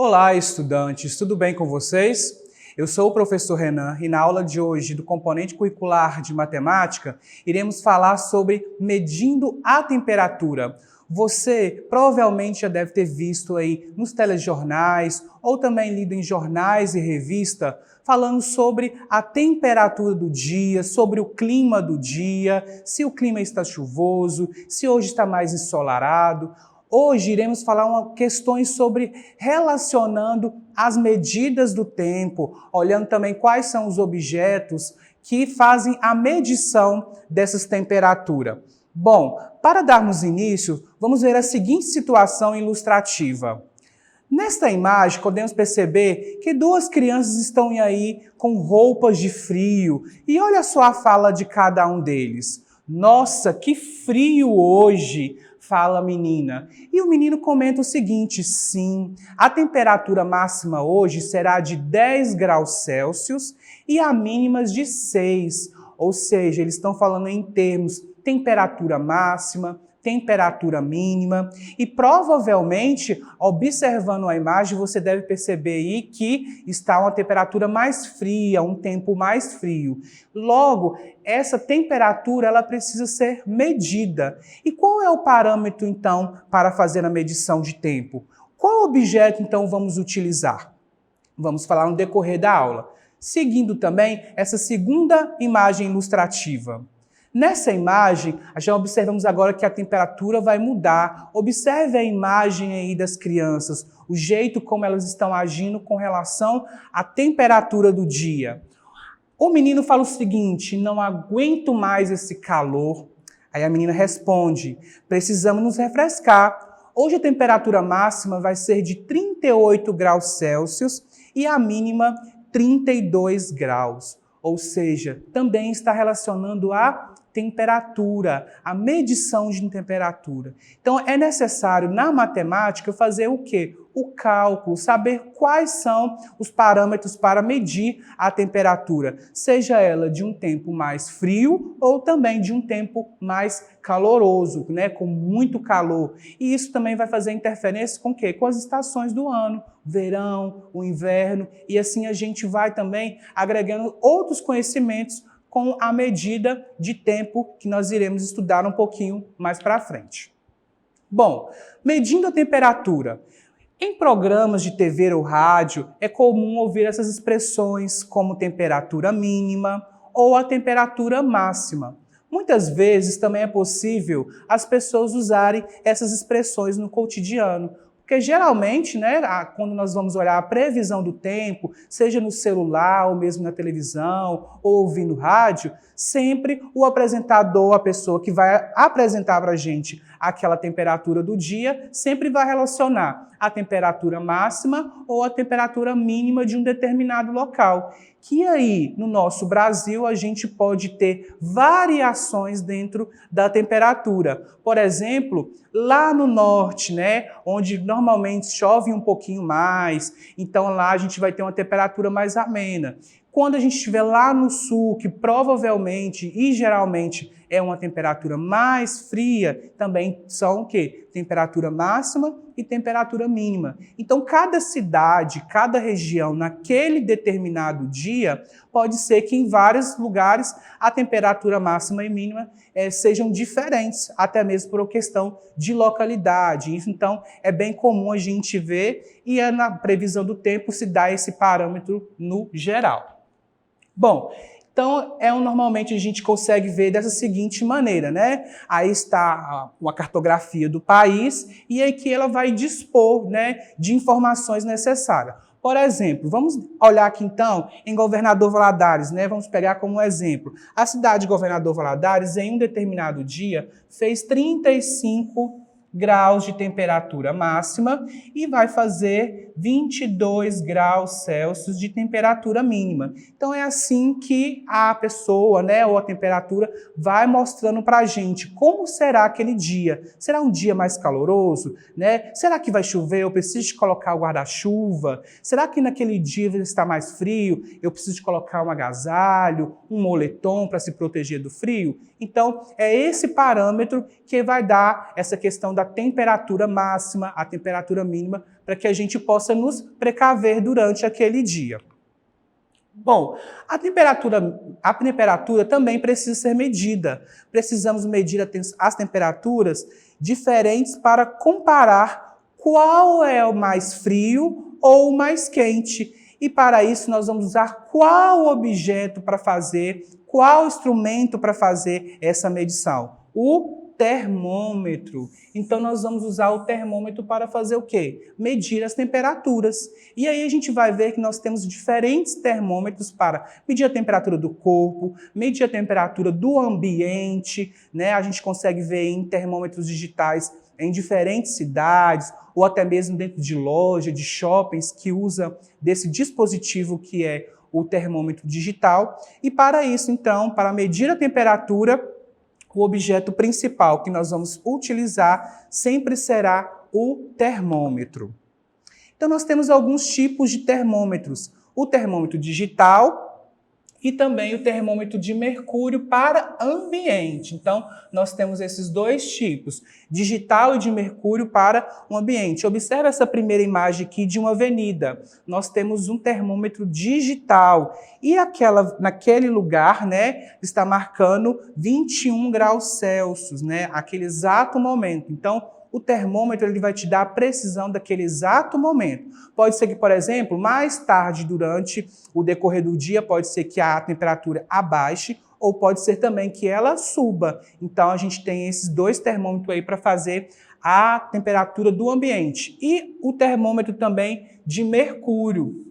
Olá, estudantes, tudo bem com vocês? Eu sou o professor Renan e na aula de hoje do componente curricular de matemática, iremos falar sobre medindo a temperatura. Você provavelmente já deve ter visto aí nos telejornais ou também lido em jornais e revista falando sobre a temperatura do dia, sobre o clima do dia, se o clima está chuvoso, se hoje está mais ensolarado. Hoje iremos falar questões sobre relacionando as medidas do tempo, olhando também quais são os objetos que fazem a medição dessas temperaturas. Bom, para darmos início, vamos ver a seguinte situação ilustrativa. Nesta imagem, podemos perceber que duas crianças estão aí com roupas de frio. E olha só a fala de cada um deles. Nossa, que frio hoje! Fala a menina. E o menino comenta o seguinte: sim, a temperatura máxima hoje será de 10 graus Celsius e a mínima de 6. Ou seja, eles estão falando em termos temperatura máxima, temperatura mínima, e provavelmente, observando a imagem, você deve perceber aí que está uma temperatura mais fria, um tempo mais frio. Logo, essa temperatura ela precisa ser medida. E qual é o parâmetro, então, para fazer a medição de tempo? Qual objeto, então, vamos utilizar? Vamos falar no decorrer da aula. Seguindo também essa segunda imagem ilustrativa. Nessa imagem, já observamos agora que a temperatura vai mudar. Observe a imagem aí das crianças, o jeito como elas estão agindo com relação à temperatura do dia. O menino fala o seguinte: não aguento mais esse calor. Aí a menina responde: precisamos nos refrescar. Hoje a temperatura máxima vai ser de 38 graus Celsius e a mínima 32 graus. Ou seja, também está relacionando a temperatura, a medição de temperatura. Então, é necessário, na matemática, fazer o quê? O cálculo, saber quais são os parâmetros para medir a temperatura, seja ela de um tempo mais frio ou também de um tempo mais caloroso, né? Com muito calor. E isso também vai fazer interferência com o quê? Com as estações do ano, verão, o inverno, e assim a gente vai também agregando outros conhecimentos com a medida de tempo que nós iremos estudar um pouquinho mais para frente. Bom, medindo a temperatura. Em programas de TV ou rádio, é comum ouvir essas expressões como temperatura mínima ou a temperatura máxima. Muitas vezes também é possível as pessoas usarem essas expressões no cotidiano. Porque geralmente, né, quando nós vamos olhar a previsão do tempo, seja no celular ou mesmo na televisão ou ouvindo rádio, sempre o apresentador, a pessoa que vai apresentar para a gente aquela temperatura do dia, sempre vai relacionar a temperatura máxima ou a temperatura mínima de um determinado local. Que aí, no nosso Brasil, a gente pode ter variações dentro da temperatura. Por exemplo, lá no norte, né, onde normalmente chove um pouquinho mais, então lá a gente vai ter uma temperatura mais amena. Quando a gente estiver lá no sul, que provavelmente e geralmente é uma temperatura mais fria, também são o quê? Temperatura máxima e temperatura mínima. Então, cada cidade, cada região, naquele determinado dia, pode ser que em vários lugares a temperatura máxima e mínima sejam diferentes, até mesmo por uma questão de localidade. Isso, então, é bem comum a gente ver e na previsão do tempo se dá esse parâmetro no geral. Bom, então normalmente a gente consegue ver dessa seguinte maneira, né? Aí está uma cartografia do país e aí que ela vai dispor, né, de informações necessárias. Por exemplo, vamos olhar aqui então em Governador Valadares, né? Vamos pegar como exemplo. A cidade de Governador Valadares, em um determinado dia, fez 35 graus de temperatura máxima e vai fazer 22 graus Celsius de temperatura mínima. Então é assim que a pessoa, né, ou a temperatura vai mostrando para a gente como será aquele dia. Será um dia mais caloroso, né? Será que vai chover? Eu preciso de colocar o guarda-chuva? Será que naquele dia está mais frio? Eu preciso de colocar um agasalho, um moletom para se proteger do frio? Então, é esse parâmetro que vai dar essa questão da temperatura máxima, a temperatura mínima, para que a gente possa nos precaver durante aquele dia. Bom, a temperatura também precisa ser medida. Precisamos medir as temperaturas diferentes para comparar qual é o mais frio ou o mais quente. E para isso nós vamos usar qual objeto para fazer, qual instrumento para fazer essa medição? O termômetro. Então nós vamos usar o termômetro para fazer o quê? Medir as temperaturas. E aí a gente vai ver que nós temos diferentes termômetros para medir a temperatura do corpo, medir a temperatura do ambiente, né? A gente consegue ver em termômetros digitais em diferentes cidades, ou até mesmo dentro de loja, de shoppings, que usa desse dispositivo que é o termômetro digital. E para isso, então, para medir a temperatura, o objeto principal que nós vamos utilizar sempre será o termômetro. Então, nós temos alguns tipos de termômetros. O termômetro digital e também o termômetro de mercúrio para ambiente. Então, nós temos esses dois tipos, digital e de mercúrio para o ambiente. Observe essa primeira imagem aqui de uma avenida. Nós temos um termômetro digital e naquele lugar, né, está marcando 21 graus Celsius, né, aquele exato momento. Então, o termômetro ele vai te dar a precisão daquele exato momento. Pode ser que, por exemplo, mais tarde durante o decorrer do dia, pode ser que a temperatura abaixe ou pode ser também que ela suba. Então, a gente tem esses dois termômetros aí para fazer a temperatura do ambiente. E o termômetro também de mercúrio,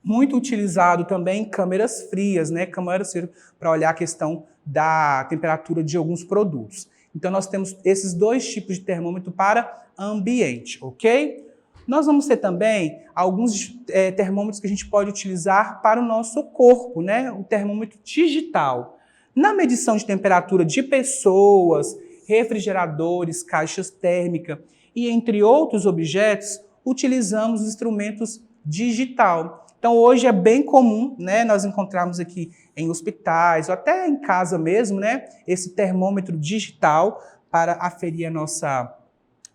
muito utilizado também em câmeras frias, né? Câmeras frias para olhar a questão da temperatura de alguns produtos. Então, nós temos esses dois tipos de termômetro para ambiente, ok? Nós vamos ter também alguns termômetros que a gente pode utilizar para o nosso corpo, né? O termômetro digital. Na medição de temperatura de pessoas, refrigeradores, caixas térmicas e entre outros objetos, utilizamos os instrumentos digital. Então, hoje é bem comum, né, nós encontrarmos aqui em hospitais, ou até em casa mesmo, né, esse termômetro digital para aferir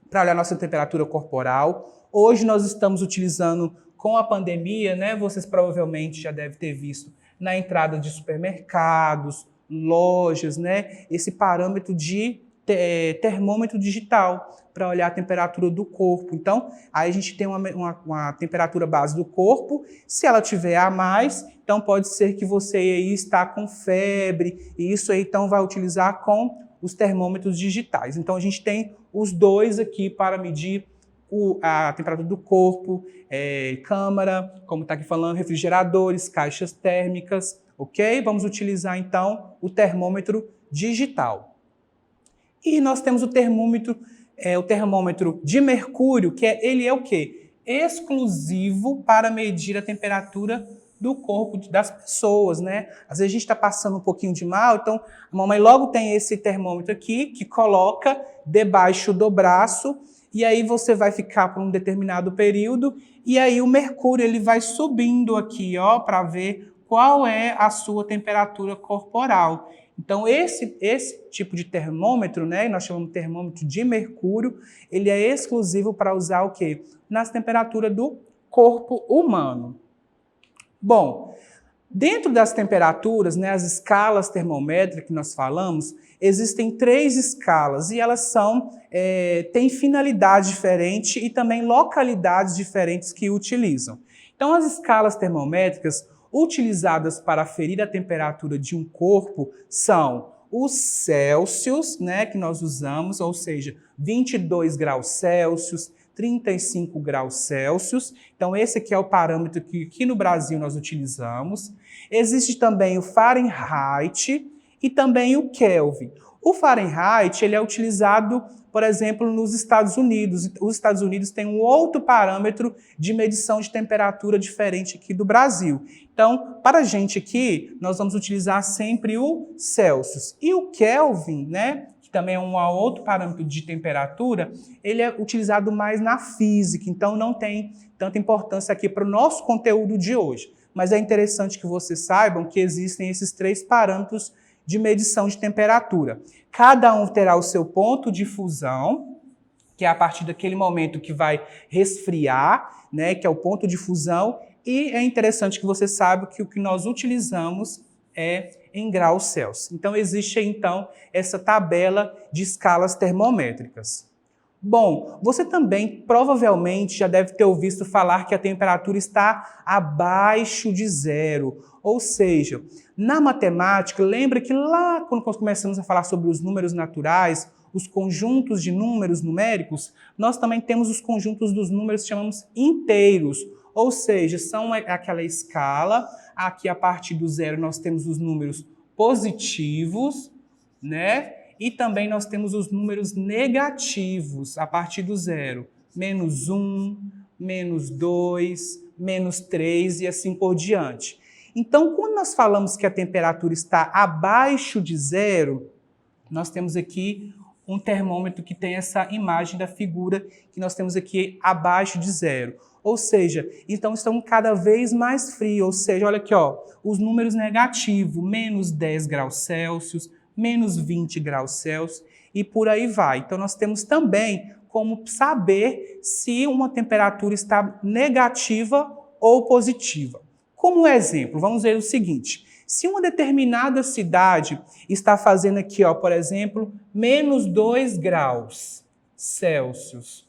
para olhar a nossa temperatura corporal. Hoje nós estamos utilizando, com a pandemia, né, vocês provavelmente já devem ter visto, na entrada de supermercados, lojas, né, esse parâmetro de termômetro digital para olhar a temperatura do corpo. Então, aí a gente tem uma temperatura base do corpo. Se ela tiver a mais, então pode ser que você aí está com febre, e isso aí então vai utilizar com os termômetros digitais. Então, a gente tem os dois aqui para medir a temperatura do corpo, câmara, como está aqui falando, refrigeradores, caixas térmicas, ok? Vamos utilizar então o termômetro digital. E nós temos o termômetro de mercúrio, que ele é o quê? Exclusivo para medir a temperatura do corpo das pessoas, né? Às vezes a gente está passando um pouquinho de mal, então a mamãe logo tem esse termômetro aqui, que coloca debaixo do braço, e aí você vai ficar por um determinado período, e aí o mercúrio ele vai subindo aqui, ó, para ver qual é a sua temperatura corporal. Então, esse tipo de termômetro, né, nós chamamos de termômetro de mercúrio, ele é exclusivo para usar o quê? Nas temperaturas do corpo humano. Bom, dentro das temperaturas, né, as escalas termométricas que nós falamos, existem 3 escalas e elas têm finalidades diferentes e também localidades diferentes que utilizam. Então, as escalas termométricas utilizadas para aferir a temperatura de um corpo são os Celsius, né, que nós usamos, ou seja, 22 graus Celsius, 35 graus Celsius. Então, esse aqui é o parâmetro que aqui no Brasil nós utilizamos. Existe também o Fahrenheit e também o Kelvin. O Fahrenheit ele é utilizado, por exemplo, nos Estados Unidos. Os Estados Unidos têm um outro parâmetro de medição de temperatura diferente aqui do Brasil. Então, para a gente aqui, nós vamos utilizar sempre o Celsius. E o Kelvin, né, que também é um outro parâmetro de temperatura, ele é utilizado mais na física, então não tem tanta importância aqui para o nosso conteúdo de hoje. Mas é interessante que vocês saibam que existem esses 3 parâmetros de medição de temperatura. Cada um terá o seu ponto de fusão, que é a partir daquele momento que vai resfriar, né, que é o ponto de fusão, e é interessante que você saiba que o que nós utilizamos é em graus Celsius. Então, existe, então, essa tabela de escalas termométricas. Bom, você também provavelmente já deve ter ouvido falar que a temperatura está abaixo de zero. Ou seja, na matemática, lembra que lá quando nós começamos a falar sobre os números naturais, os conjuntos de números numéricos, nós também temos os conjuntos dos números que chamamos inteiros. Ou seja, são aquela escala, aqui a partir do zero nós temos os números positivos, né? E também nós temos os números negativos a partir do zero. -1, -2, -3 e assim por diante. Então, quando nós falamos que a temperatura está abaixo de zero, nós temos aqui um termômetro que tem essa imagem da figura que nós temos aqui abaixo de zero. Ou seja, então estão cada vez mais frios. Ou seja, olha aqui, ó, os números negativos, -10 graus Celsius, -20 graus Celsius e por aí vai. Então, nós temos também como saber se uma temperatura está negativa ou positiva. Como exemplo, vamos ver o seguinte. Se uma determinada cidade está fazendo aqui, ó, por exemplo, -2 graus Celsius,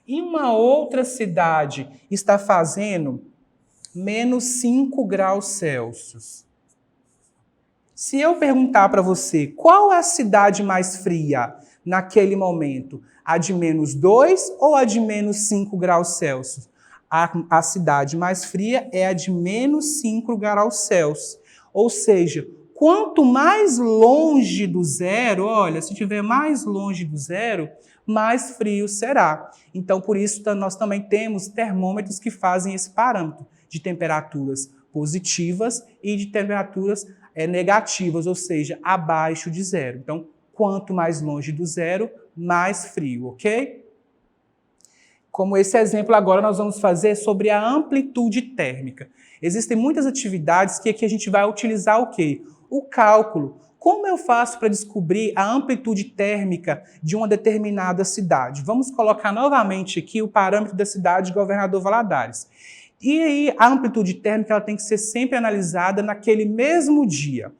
e uma outra cidade está fazendo -5 graus Celsius. Se eu perguntar para você qual é a cidade mais fria naquele momento, a de -2 ou a de -5 graus Celsius? A cidade mais fria é a de -5 graus Celsius. Ou seja, quanto mais longe do zero, olha, se estiver mais longe do zero, mais frio será. Então, por isso, nós também temos termômetros que fazem esse parâmetro de temperaturas positivas e de temperaturas negativas, ou seja, abaixo de zero. Então, quanto mais longe do zero, mais frio, ok? Como esse exemplo agora nós vamos fazer sobre a amplitude térmica. Existem muitas atividades que aqui a gente vai utilizar o quê? O cálculo. Como eu faço para descobrir a amplitude térmica de uma determinada cidade? Vamos colocar novamente aqui o parâmetro da cidade de Governador Valadares. E aí, a amplitude térmica ela tem que ser sempre analisada naquele mesmo dia.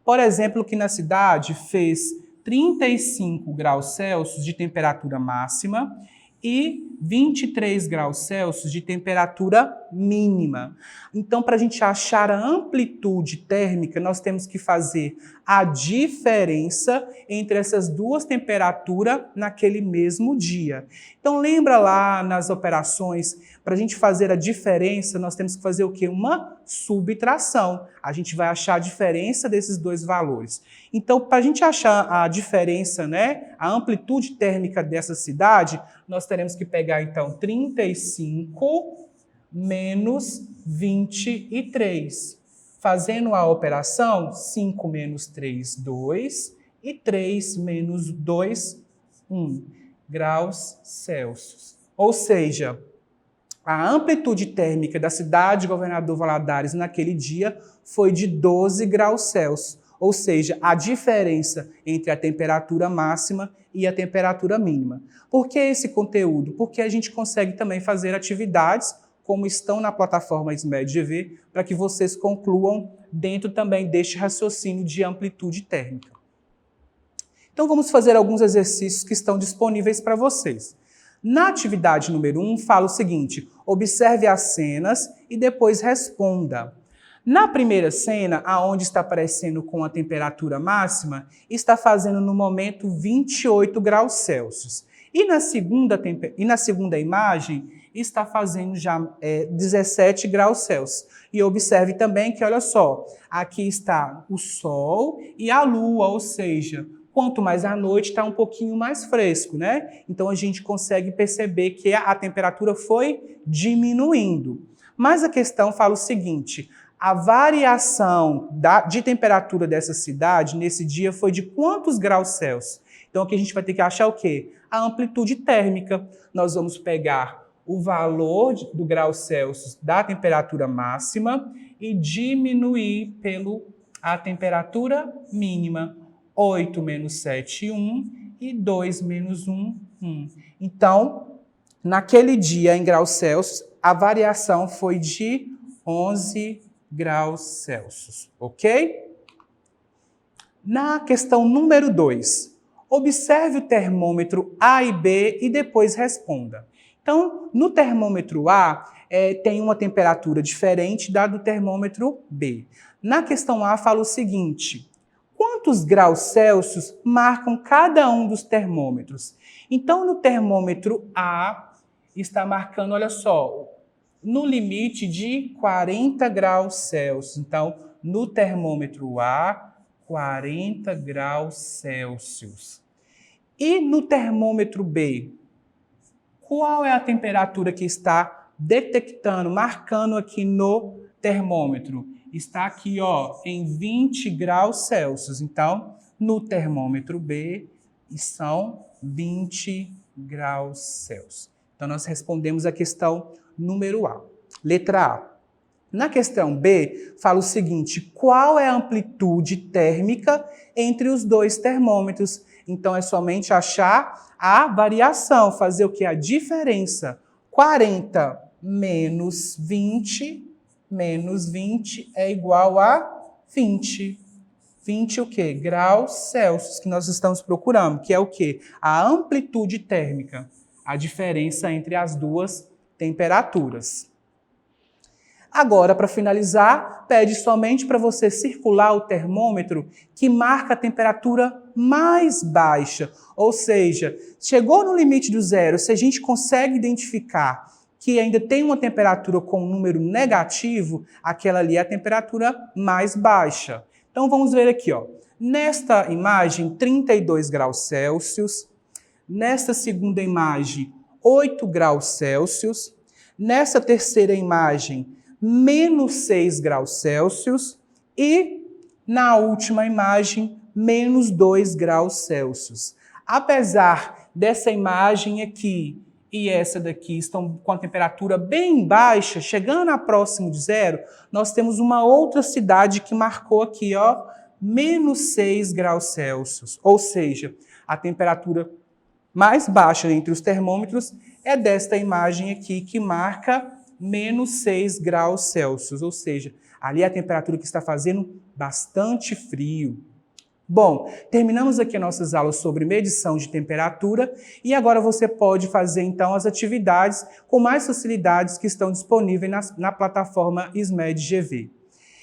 Por exemplo, que na cidade fez 35 graus Celsius de temperatura máxima e 23 graus Celsius de temperatura mínima. Então, para a gente achar a amplitude térmica, nós temos que fazer a diferença entre essas duas temperaturas naquele mesmo dia. Então, lembra lá nas operações, para a gente fazer a diferença, nós temos que fazer o quê? Uma subtração. A gente vai achar a diferença desses dois valores. Então, para a gente achar a diferença, né, a amplitude térmica dessa cidade, nós teremos que pegar, então, 35 menos 23. Fazendo a operação, 5 menos 3, 2, e 3 menos 2, 1 graus Celsius. Ou seja, a amplitude térmica da cidade de Governador Valadares naquele dia foi de 12 graus Celsius. Ou seja, a diferença entre a temperatura máxima e a temperatura mínima. Por que esse conteúdo? Porque a gente consegue também fazer atividades como estão na plataforma SMED-GV, para que vocês concluam dentro também deste raciocínio de amplitude térmica. Então vamos fazer alguns exercícios que estão disponíveis para vocês. Na atividade número 1, fala o seguinte: observe as cenas e depois responda. Na primeira cena, aonde está aparecendo com a temperatura máxima, está fazendo no momento 28 graus Celsius. E na segunda imagem, está fazendo já 17 graus Celsius. E observe também que, olha só, aqui está o Sol e a Lua, ou seja, quanto mais à noite está um pouquinho mais fresco, né? Então a gente consegue perceber que a temperatura foi diminuindo. Mas a questão fala o seguinte: a variação de temperatura dessa cidade nesse dia foi de quantos graus Celsius? Então aqui a gente vai ter que achar o quê? A amplitude térmica. Nós vamos pegar o valor do grau Celsius da temperatura máxima e diminuir pelo a temperatura mínima. 8 menos 7, 1 e 2 menos 1, 1. Então, naquele dia em graus Celsius, a variação foi de 11 graus Celsius, ok? Na questão número 2, observe o termômetro A e B e depois responda. Então, no termômetro A, tem uma temperatura diferente da do termômetro B. Na questão A, fala o seguinte: quantos graus Celsius marcam cada um dos termômetros? Então, no termômetro A, está marcando, olha só, no limite de 40 graus Celsius. Então, no termômetro A, 40 graus Celsius. E no termômetro B, qual é a temperatura que está detectando, marcando aqui no termômetro? Está aqui, ó, em 20 graus Celsius. Então, no termômetro B, são 20 graus Celsius. Então, nós respondemos a questão número A. Letra A. Na questão B, fala o seguinte: qual é a amplitude térmica entre os dois termômetros? Então, é somente achar a variação, fazer o que? A diferença. 40 menos 20 é igual a 20. 20 o quê? Graus Celsius, que nós estamos procurando, que é o quê? A amplitude térmica, a diferença entre as duas temperaturas. Agora, para finalizar, pede somente para você circular o termômetro que marca a temperatura mais baixa. Ou seja, chegou no limite do zero, se a gente consegue identificar que ainda tem uma temperatura com um número negativo, aquela ali é a temperatura mais baixa. Então, vamos ver aqui, ó. Nesta imagem, 32 graus Celsius. Nesta segunda imagem, 8 graus Celsius. Nessa terceira imagem, menos 6 graus Celsius e, na última imagem, menos 2 graus Celsius. Apesar dessa imagem aqui e essa daqui estão com a temperatura bem baixa, chegando a próximo de zero, nós temos uma outra cidade que marcou aqui, ó, menos 6 graus Celsius. Ou seja, a temperatura mais baixa entre os termômetros é desta imagem aqui que marca menos 6 graus Celsius, ou seja, ali é a temperatura que está fazendo bastante frio. Bom, terminamos aqui nossas aulas sobre medição de temperatura e agora você pode fazer então as atividades com mais facilidades que estão disponíveis na plataforma SMED GV.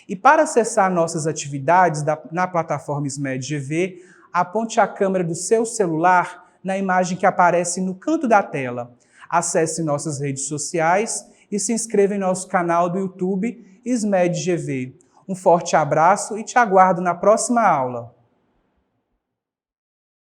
E para acessar nossas atividades na plataforma SMED GV, aponte a câmera do seu celular na imagem que aparece no canto da tela. Acesse nossas redes sociais e se inscreva em nosso canal do YouTube SMED GV. Um forte abraço e te aguardo na próxima aula.